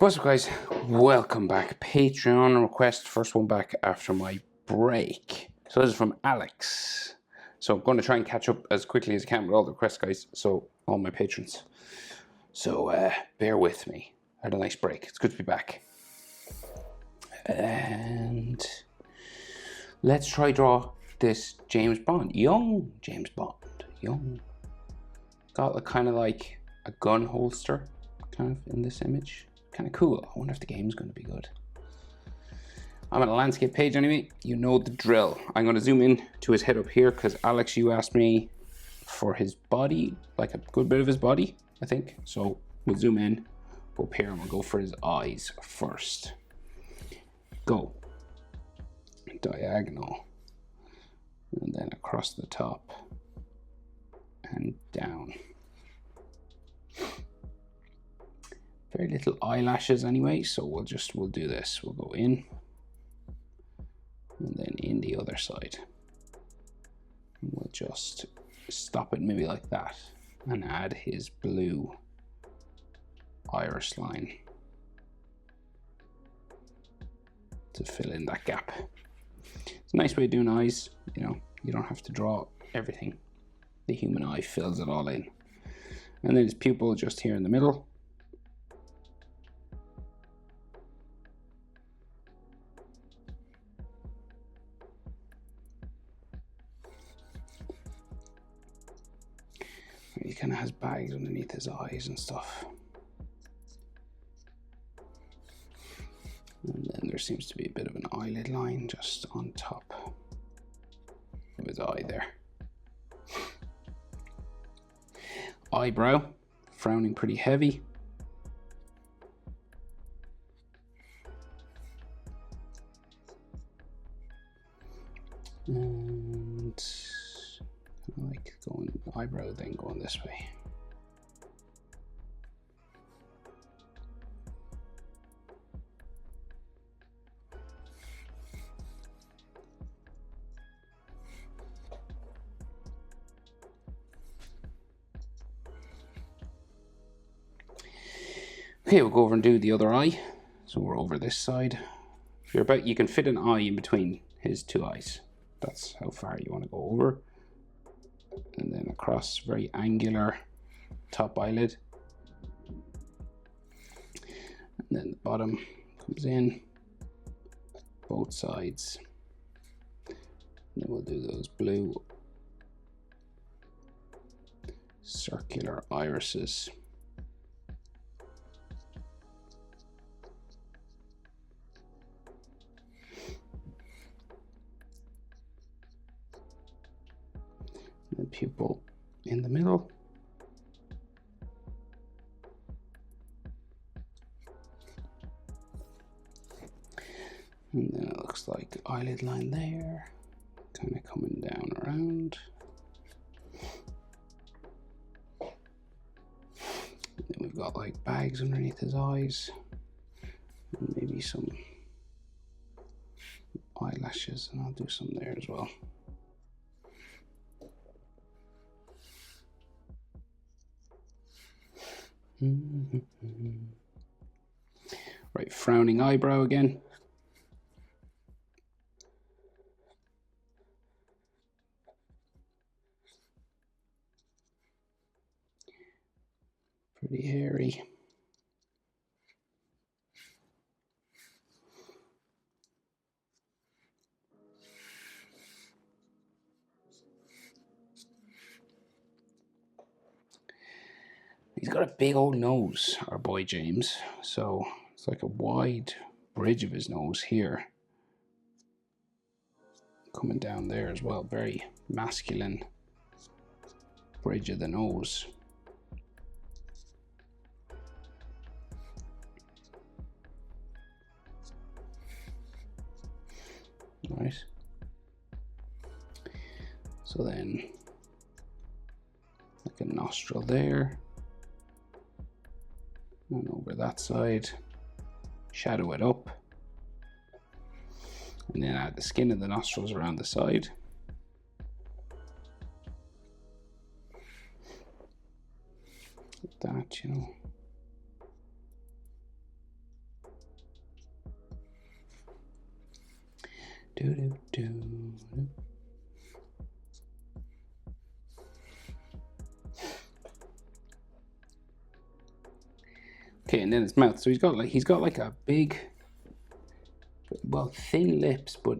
What's up, guys? Welcome back. Patreon request, first one back after my break. So this is from Alex. So I'm going to try and catch up as quickly as I can with all the requests, guys. So all my patrons. So bear with me. I had a nice break. It's good to be back. And let's try draw this James Bond, young James Bond, young. Got a kind of like a gun holster, kind of in this image. Kind of cool. I wonder if the game's going to be good. I'm on a landscape page anyway. You know the drill. I'm going to zoom in to his head up here because Alex, you asked me for his body, like a good bit of his body, I think. So we'll zoom in up here and we'll go for his eyes first. Go. Diagonal. And then across the top and down. Very little eyelashes anyway, so we'll do this. We'll go in and then in the other side. And we'll just stop it maybe like that and add his blue iris line to fill in that gap. It's a nice way of doing eyes, you know, you don't have to draw everything. The human eye fills it all in. And then his pupil just here in the middle. He kind of has bags underneath his eyes and stuff. And then there seems to be a bit of an eyelid line just on top of his eye there. Eyebrow, frowning pretty heavy. And I like going eyebrow, then going this way. Okay, we'll go over and do the other eye. So we're over this side. You can fit an eye in between his two eyes. That's how far you want to go over. And then across, very angular top eyelid. And then the bottom comes in, both sides. And then we'll do those blue circular irises. The pupil in the middle. And then it looks like the eyelid line there, kind of coming down around. And then we've got like bags underneath his eyes, and maybe some eyelashes, and I'll do some there as well. Right, frowning eyebrow again. Pretty hairy. He's got a big old nose, our boy James. So it's like a wide bridge of his nose here. Coming down there as well. Very masculine bridge of the nose. Right. So then like a nostril there. And over that side, shadow it up, and then add the skin of the nostrils around the side. Like that, you know. Okay, and then his mouth. So he's got like a big, well, thin lips, but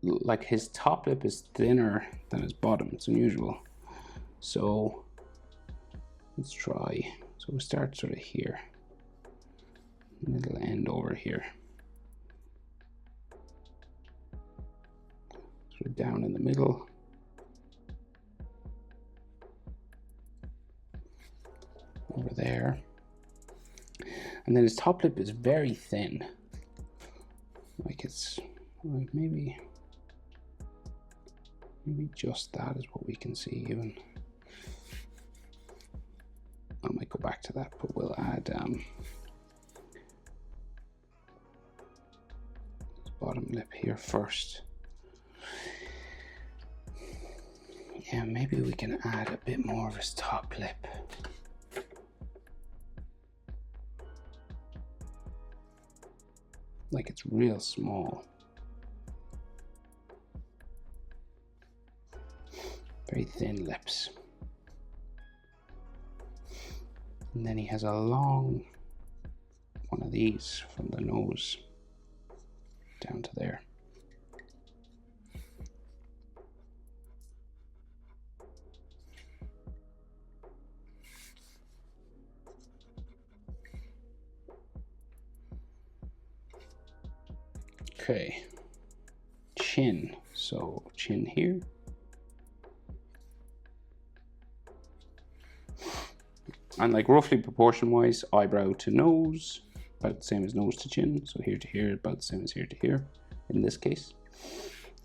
like his top lip is thinner than his bottom. It's unusual. So let's try. So we'll start sort of here. And it'll end over here. Sort of down in the middle. Over there. And then his top lip is very thin. Like it's like maybe just that is what we can see even. I might go back to that, but we'll add bottom lip here first. Yeah, maybe we can add a bit more of his top lip. Like it's real small. Very thin lips. And then he has a long one of these from the nose down to there. Okay, chin. So chin here. And like roughly proportion wise, eyebrow to nose, about the same as nose to chin. So here to here, about the same as here to here in this case.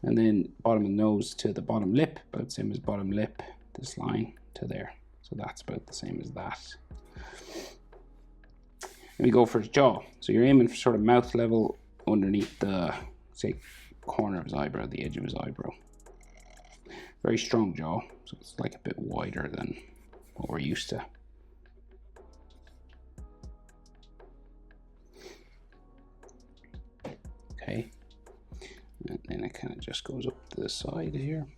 And then bottom of the nose to the bottom lip, about the same as bottom lip, this line to there. So that's about the same as that. And we go for his jaw. So you're aiming for sort of mouth level underneath the, say, corner of his eyebrow, the edge of his eyebrow. Very strong jaw, so it's like a bit wider than what we're used to. Okay, and then it kind of just goes up to the side here.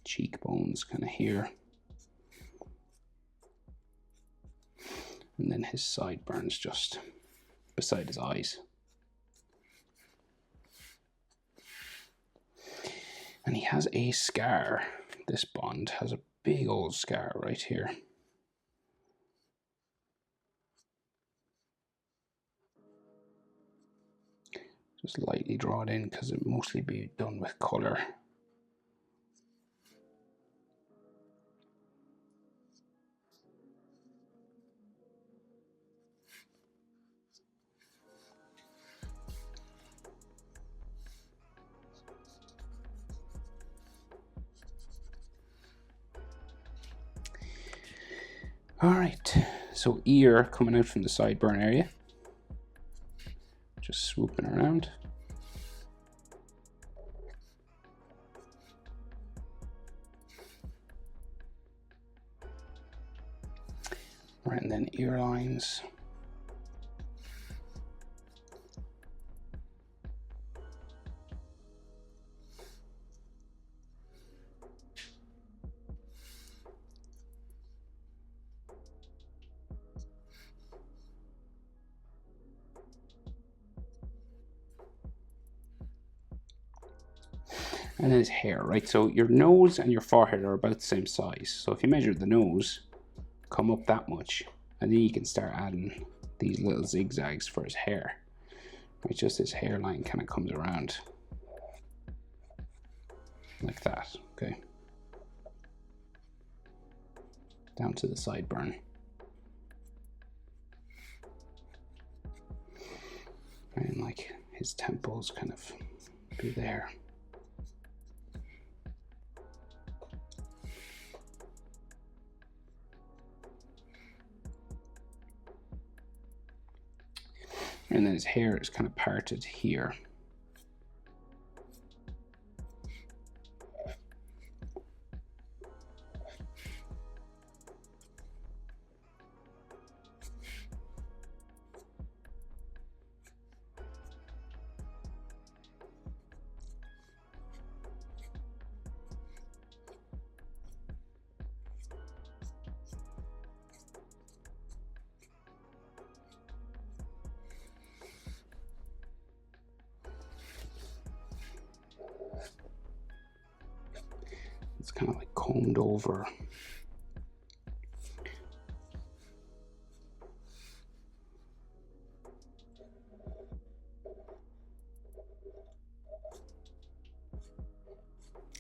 Cheekbones kind of here. And then his sideburns just beside his eyes. And he has a scar. This Bond has a big old scar right here. Just lightly draw it in because it mostly be done with color. All right, so ear coming out from the sideburn area. Just swooping around. Right, and then ear lines. And then his hair, right? So your nose and your forehead are about the same size. So if you measure the nose, come up that much, and then you can start adding these little zigzags for his hair. Right, just his hairline kind of comes around like that, okay? Down to the sideburn. And like his temples kind of be there. And then his hair is kind of parted here. It's kind of like combed over.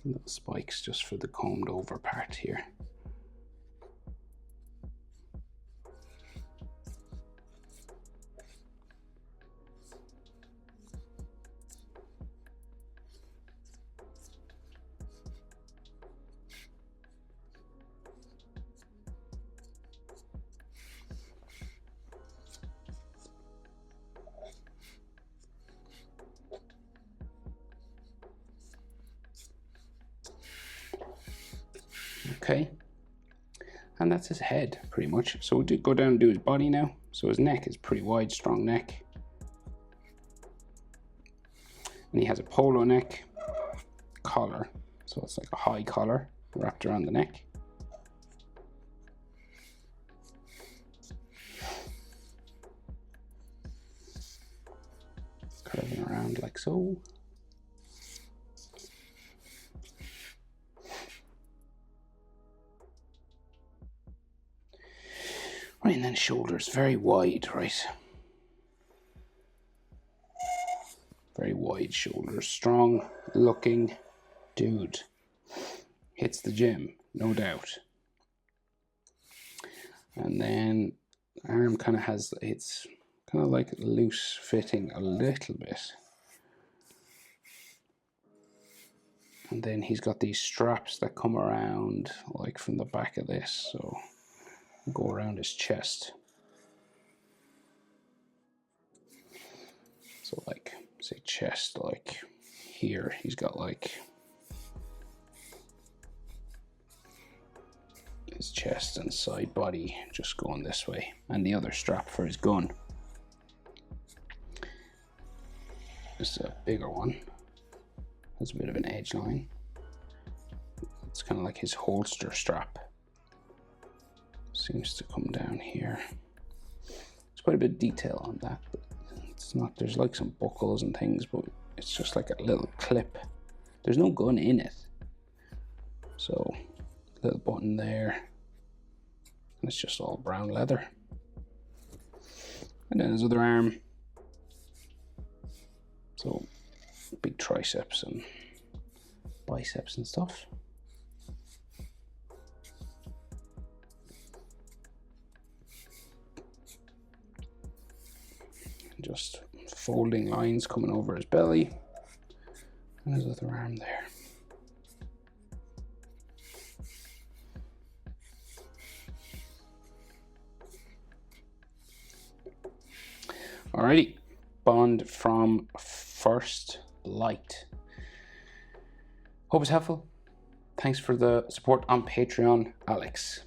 Little spikes just for the combed over part here. Okay, and that's his head pretty much. So we'll go down and do his body now. So his neck is pretty wide, strong neck. And he has a polo neck collar. So it's like a high collar wrapped around the neck. Curving around like so. Right, and then shoulders, very wide, right? Very wide shoulders, strong looking dude. Hits the gym, no doubt. And then arm kind of has, it's kind of like loose fitting a little bit. And then he's got these straps that come around like from the back of this, so go around his chest. So like, say chest, like here, he's got like his chest and side body just going this way, and the other strap for his gun. This is a bigger one. Has a bit of an edge line. It's kind of like his holster strap. Seems to come down here. There's quite a bit of detail on that, but it's not, there's like some buckles and things, but it's just like a little clip. There's no gun in it. So, little button there. And it's just all brown leather. And then his other arm. So, big triceps and biceps and stuff. Just folding lines coming over his belly and his other arm there. Alrighty, Bond from First Light. Hope it's helpful. Thanks for the support on Patreon, Alex.